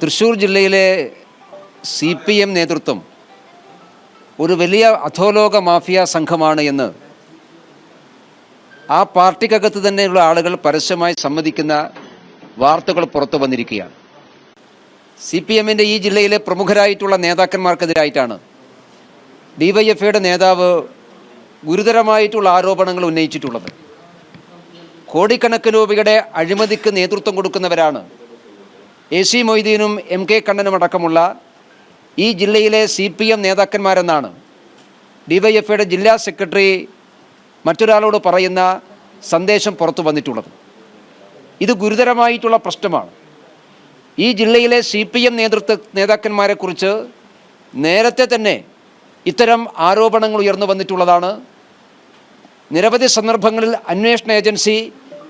തൃശ്ശൂർ ജില്ലയിലെ CPM നേതൃത്വം ഒരു വലിയ അധോലോക മാഫിയ സംഘമാണ് എന്ന് ആ പാർട്ടിക്കകത്ത് തന്നെയുള്ള ആളുകൾ പരസ്യമായി സമ്മതിക്കുന്ന വാർത്തകൾ പുറത്തു വന്നിരിക്കുകയാണ്. CPMന്റെ ഈ ജില്ലയിലെ പ്രമുഖരായിട്ടുള്ള നേതാക്കന്മാർക്കെതിരായിട്ടാണ് DYFIയുടെ നേതാവ് ഗുരുതരമായിട്ടുള്ള ആരോപണങ്ങൾ ഉന്നയിച്ചിട്ടുള്ളത്. കോടിക്കണക്കിന് രൂപയുടെ അഴിമതിക്ക് നേതൃത്വം കൊടുക്കുന്നവരാണ് AC മൊയ്തീനും MK കണ്ണനും അടക്കമുള്ള ഈ ജില്ലയിലെ CPM നേതാക്കന്മാരെന്നാണ് DYFIയുടെ ജില്ലാ സെക്രട്ടറി മറ്റൊരാളോട് പറയുന്ന സന്ദേശം പുറത്തു വന്നിട്ടുള്ളത്. ഇത് ഗുരുതരമായിട്ടുള്ള പ്രശ്നമാണ്. ഈ ജില്ലയിലെ CPM നേതാക്കന്മാരെക്കുറിച്ച് നേരത്തെ തന്നെ ഇത്തരം ആരോപണങ്ങൾ ഉയർന്നു വന്നിട്ടുള്ളതാണ്. നിരവധി സന്ദർഭങ്ങളിൽ അന്വേഷണ ഏജൻസി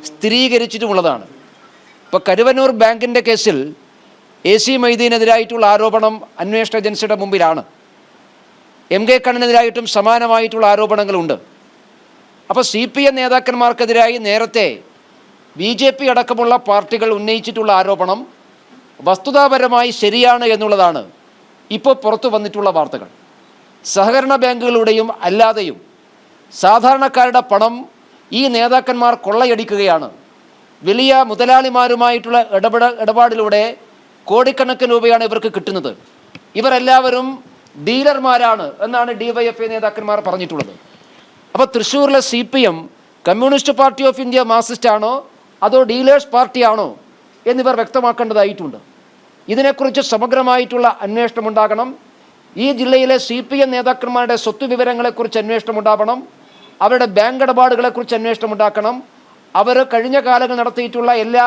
സ്ഥിരീകരിച്ചിട്ടുമുള്ളതാണ്. ഇപ്പോൾ കരുവന്നൂർ ബാങ്കിൻ്റെ കേസിൽ AC മൊയ്തീനെതിരായിട്ടുള്ള ആരോപണം അന്വേഷണ ഏജൻസിയുടെ മുമ്പിലാണ്. MK കണ്ണനെതിരായിട്ടും സമാനമായിട്ടുള്ള ആരോപണങ്ങളുണ്ട്. അപ്പോൾ CPM നേതാക്കന്മാർക്കെതിരായി നേരത്തെ BJP അടക്കമുള്ള പാർട്ടികൾ ഉന്നയിച്ചിട്ടുള്ള ആരോപണം വസ്തുതാപരമായി ശരിയാണ് എന്നുള്ളതാണ് ഇപ്പോൾ പുറത്തു വന്നിട്ടുള്ള വാർത്തകൾ. സഹകരണ ബാങ്കുകളുടെയും അല്ലാതെയും സാധാരണക്കാരുടെ പണം ഈ നേതാക്കന്മാർ കൊള്ളയടിക്കുകയാണ്. വലിയ മുതലാളിമാരുമായിട്ടുള്ള ഇടപാടിലൂടെ കോടിക്കണക്കിന് രൂപയാണ് ഇവർക്ക് കിട്ടുന്നത്. ഇവരെല്ലാവരും ഡീലർമാരാണ് എന്നാണ് DYFI നേതാക്കന്മാർ പറഞ്ഞിട്ടുള്ളത്. അപ്പോൾ തൃശ്ശൂരിലെ CPM communist party of India Marxist ആണോ അതോ ഡീലേഴ്സ് പാർട്ടിയാണോ എന്നിവർ വ്യക്തമാക്കേണ്ടതായിട്ടുണ്ട്. ഇതിനെക്കുറിച്ച് സമഗ്രമായിട്ടുള്ള അന്വേഷണം ഉണ്ടാകണം. ഈ ജില്ലയിലെ CPM നേതാക്കന്മാരുടെ സ്വത്ത് വിവരങ്ങളെക്കുറിച്ച് അന്വേഷണം ഉണ്ടാവണം. അവരുടെ ബാങ്ക് ഇടപാടുകളെക്കുറിച്ച് അന്വേഷണം ഉണ്ടാക്കണം. അവർ കഴിഞ്ഞ കാലങ്ങൾ നടത്തിയിട്ടുള്ള എല്ലാ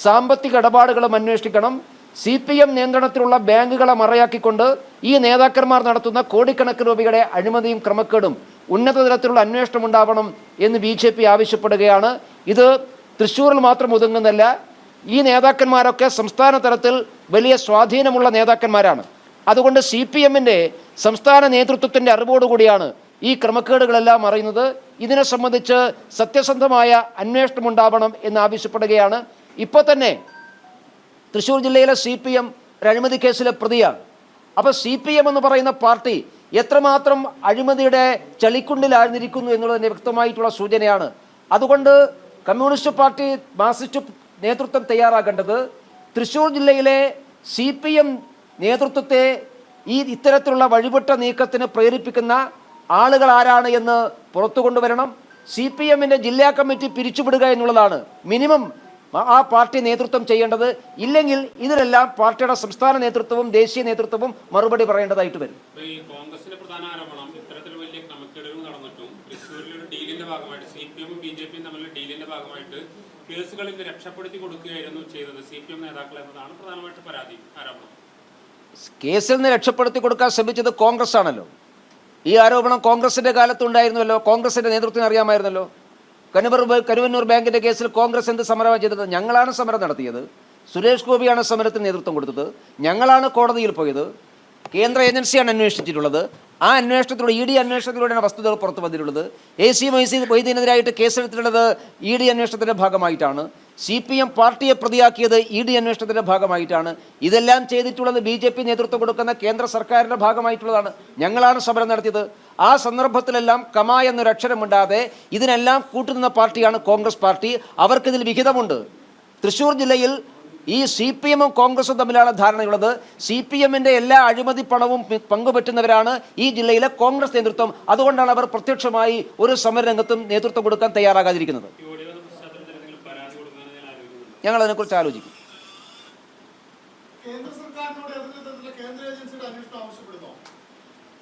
സാമ്പത്തിക ഇടപാടുകളും അന്വേഷിക്കണം. CPM നിയന്ത്രണത്തിലുള്ള ബാങ്കുകളെ മറയാക്കിക്കൊണ്ട് ഈ നേതാക്കന്മാർ നടത്തുന്ന കോടിക്കണക്കിന് രൂപയുടെ അഴിമതിയും ക്രമക്കേടും ഉന്നത തലത്തിലുള്ള അന്വേഷണം ഉണ്ടാവണം എന്ന് BJP ആവശ്യപ്പെടുകയാണ്. ഇത് തൃശ്ശൂരിൽ മാത്രം ഒതുങ്ങുന്നല്ല. ഈ നേതാക്കന്മാരൊക്കെ സംസ്ഥാന തലത്തിൽ വലിയ സ്വാധീനമുള്ള നേതാക്കന്മാരാണ്. അതുകൊണ്ട് CPMന്റെ സംസ്ഥാന നേതൃത്വത്തിൻ്റെ അറിവോടുകൂടിയാണ് ഈ ക്രമക്കേടുകളെല്ലാം അറിയുന്നത്. ഇതിനെ സംബന്ധിച്ച് സത്യസന്ധമായ അന്വേഷണം ഉണ്ടാവണം എന്ന് ആവശ്യപ്പെടുകയാണ്. ഇപ്പോൾ തന്നെ തൃശ്ശൂർ ജില്ലയിലെ CPM ഒരു അഴിമതി കേസിലെ പ്രതിയാണ്. അപ്പോൾ CPM എന്ന് പറയുന്ന പാർട്ടി എത്രമാത്രം അഴിമതിയുടെ ചളിക്കുണ്ടിലായിരുന്നിരിക്കുന്നു എന്നുള്ളതിൻ്റെ വ്യക്തമായിട്ടുള്ള സൂചനയാണ്. അതുകൊണ്ട് കമ്മ്യൂണിസ്റ്റ് പാർട്ടി മാർക്സിസ്റ്റ് നേതൃത്വം തയ്യാറാകേണ്ടത് തൃശ്ശൂർ ജില്ലയിലെ CPM നേതൃത്വത്തെ ഇത്തരത്തിലുള്ള വഴിവിട്ട നീക്കത്തിന് പ്രേരിപ്പിക്കുന്ന ആളുകൾ ആരാണ് എന്ന് പുറത്തു കൊണ്ടുവരണം. CPMന്റെ ജില്ലാ കമ്മിറ്റി പിരിച്ചുവിടുക എന്നുള്ളതാണ് മിനിമം ആ പാർട്ടി നേതൃത്വം ചെയ്യേണ്ടത്. ഇല്ലെങ്കിൽ ഇതിലെല്ലാം പാർട്ടിയുടെ സംസ്ഥാന നേതൃത്വവും ദേശീയ നേതൃത്വവും മറുപടി പറയേണ്ടതായിട്ട് വരും. കോൺഗ്രസിന്റെ പ്രധാന ആരോപണം ഇത്തരത്തിൽ വലിയ ക്രമക്കേടുകൾ നടന്നിട്ടും തൃശ്ശൂരിൽ ഒരു ഡീലിന്റെ ഭാഗമായിട്ട് CPM BJP തമ്മിലുള്ള ഡീലിന്റെ ഭാഗമായിട്ട് കേസുകളിൽ നിന്ന് രക്ഷപ്പെടുത്തി കൊടുക്കുകയായിരുന്നു ചെയ്തത് CPM നേതാക്കൾ എന്നതാണ് പ്രധാനമായിട്ട് പരാതി ആരോപണം. കേസിൽ നിന്ന് രക്ഷപ്പെടുത്തി കൊടുക്കാൻ ശ്രമിച്ചത് കോൺഗ്രസ് ആണല്ലോ. ഈ ആരോപണം കോൺഗ്രസിന്റെ കാലത്തുണ്ടായിരുന്നല്ലോ. കോൺഗ്രസിന്റെ നേതൃത്വത്തിന് അറിയാമായിരുന്നല്ലോ. കരുവന്നൂർ ബാങ്കിന്റെ കേസിൽ കോൺഗ്രസ് എന്ത് സമരമാണ് ചെയ്തത്? ഞങ്ങളാണ് സമരം നടത്തിയത്. സുരേഷ് ഗോപിയാണ് സമരത്തിന് നേതൃത്വം കൊടുത്തത്. ഞങ്ങളാണ് കോടതിയിൽ പോയത്. കേന്ദ്ര ഏജൻസിയാണ് അന്വേഷിച്ചിട്ടുള്ളത്. ആ അന്വേഷണത്തിലൂടെ ED അന്വേഷണത്തിലൂടെയാണ് വസ്തുതകൾ പുറത്തു വന്നിട്ടുള്ളത്. AC മൊയ്തീനെതിരായിട്ട് കേസെടുത്തിട്ടുള്ളത് ED അന്വേഷണത്തിൻ്റെ ഭാഗമായിട്ടാണ്. CPM പാർട്ടിയെ പ്രതിയാക്കിയത് ED അന്വേഷണത്തിൻ്റെ ഭാഗമായിട്ടാണ്. ഇതെല്ലാം ചെയ്തിട്ടുള്ളത് BJP നേതൃത്വം കൊടുക്കുന്ന കേന്ദ്ര സർക്കാരിൻ്റെ ഭാഗമായിട്ടുള്ളതാണ്. ഞങ്ങളാണ് സമരം നടത്തിയത്. ആ സന്ദർഭത്തിലെല്ലാം കമ എന്നൊരക്ഷരമിടാതെ ഇതിനെല്ലാം കൂട്ടുനിന്ന പാർട്ടിയാണ് കോൺഗ്രസ് പാർട്ടി. അവർക്കിതിൽ വിഹിതമുണ്ട്. തൃശ്ശൂർ ജില്ലയിൽ ഈ CPMും കോൺഗ്രസും തമ്മിലാണ് ധാരണയുള്ളത്. CPMന്റെ എല്ലാ അഴിമതി പണവും പങ്കുപറ്റുന്നവരാണ് ഈ ജില്ലയിലെ കോൺഗ്രസ് നേതൃത്വം. അതുകൊണ്ടാണ് അവർ പ്രത്യക്ഷമായി ഒരു സമരരംഗത്തും നേതൃത്വം കൊടുക്കാൻ തയ്യാറാകാതിരിക്കുന്നത്. ഞങ്ങൾ അതിനെക്കുറിച്ച് ആലോചിക്കും.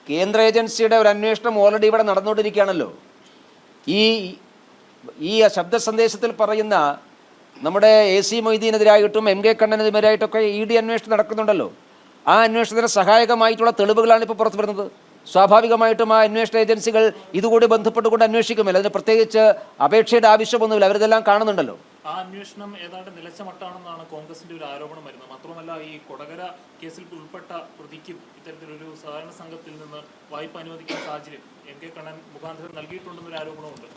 കേന്ദ്ര ഏജൻസിയുടെ ഒരു അന്വേഷണം ഓൾറെഡി ഇവിടെ നടന്നുകൊണ്ടിരിക്കുകയാണല്ലോ. ഈ ശബ്ദ സന്ദേശത്തിൽ പറയുന്ന നമ്മുടെ AC മൊയ്തീനെതിരായിട്ടും MK കണ്ണനെതിരായിട്ടൊക്കെ ED അന്വേഷണം നടക്കുന്നുണ്ടല്ലോ. ആ അന്വേഷണത്തിന് സഹായകമായിട്ടുള്ള തെളിവുകളാണ് ഇപ്പോൾ പുറത്തു വരുന്നത്. സ്വാഭാവികമായിട്ടും ആ അന്വേഷണ ഏജൻസികൾ ഇതുകൂടി ബന്ധപ്പെട്ടുകൊണ്ട് അന്വേഷിക്കുമല്ലോ. അതിന് പ്രത്യേകിച്ച് അപേക്ഷയുടെ ആവശ്യമൊന്നുമില്ല. അവരിതെല്ലാം കാണുന്നുണ്ടല്ലോ. ആ അന്വേഷണം ഏതാണ്ട് നിലച്ച മട്ടാണെന്നാണ് കോൺഗ്രസിന്റെ ഒരു ആരോപണം വരുന്നത്. മാത്രമല്ല ഈ കൊടകര കേസിൽ ഉൾപ്പെട്ട പ്രതിക്കും ഇത്തരത്തിലൊരു സഹകരണ സംഘത്തിൽ നിന്ന് വായ്പ അനുവദിക്കുന്ന സാഹചര്യം MK കണ്ണൻ മുഖാന്തരം നൽകിയിട്ടുണ്ടെന്നൊരു ആരോപണമുണ്ട്.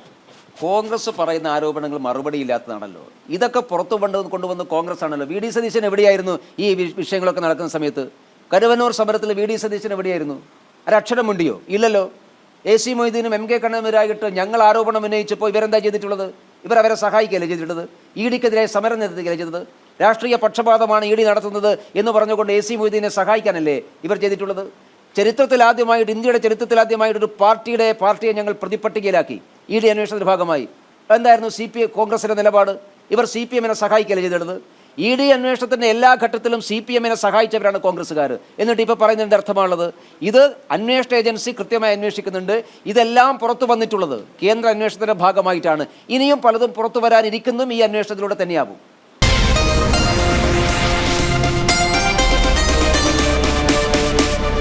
കോൺഗ്രസ് പറയുന്ന ആരോപണങ്ങൾ മറുപടിയില്ലാത്തതാണല്ലോ. ഇതൊക്കെ പുറത്തു കൊണ്ടുവന്ന് കോൺഗ്രസ് ആണല്ലോ. വി ഡി സതീശൻ എവിടെയായിരുന്നു ഈ വിഷയങ്ങളൊക്കെ നടക്കുന്ന സമയത്ത്? കരുവന്നൂർ സമരത്തിൽ വി ഡി സതീശൻ എവിടെയായിരുന്നു? ഒരക്ഷരം മിണ്ടിയോ? ഇല്ലല്ലോ. AC മൊയ്തീനും MK കണ്ണനുമെതിരായിട്ട് ഞങ്ങൾ ആരോപണം ഉന്നയിച്ചപ്പോൾ ഇവരെന്താ ചെയ്തിട്ടുള്ളത്? ഇവരവരെ സഹായിക്കുകയല്ലേ ചെയ്തിട്ടുള്ളത്? ED-ക്കെതിരെ സമരം നടത്തുകയല്ലേ ചെയ്തത്? രാഷ്ട്രീയ പക്ഷപാതമാണ് ED നടത്തുന്നത് എന്ന് പറഞ്ഞുകൊണ്ട് AC മൊയ്തീനെ സഹായിക്കാനല്ലേ ഇവർ ചെയ്തിട്ടുള്ളത്? ചരിത്രത്തിലാദ്യമായിട്ട്, ഇന്ത്യയുടെ ചരിത്രത്തിലാദ്യമായിട്ട് ഒരു പാർട്ടിയെ ഞങ്ങൾ പ്രതിപട്ടികയിലാക്കി ED അന്വേഷണത്തിന്റെ ഭാഗമായി. എന്തായിരുന്നു കോൺഗ്രസിന്റെ നിലപാട്? ഇവർ CPM-നെ സഹായിക്കുകയല്ലേ ചെയ്തിട്ടുള്ളത്? ED അന്വേഷണത്തിൻ്റെ എല്ലാ ഘട്ടത്തിലും CPM-നെ സഹായിച്ചവരാണ് കോൺഗ്രസ്സുകാർ. എന്നിട്ട് ഇപ്പോൾ പറയുന്നതിൻ്റെ അർത്ഥമാണുള്ളത് ഇത് അന്വേഷണ ഏജൻസി കൃത്യമായി അന്വേഷിക്കുന്നുണ്ട്. ഇതെല്ലാം പുറത്തു വന്നിട്ടുള്ളത് കേന്ദ്ര അന്വേഷണത്തിൻ്റെ ഭാഗമായിട്ടാണ്. ഇനിയും പലതും പുറത്തു വരാനിരിക്കുന്നതും ഈ അന്വേഷണത്തിലൂടെ തന്നെയാകും.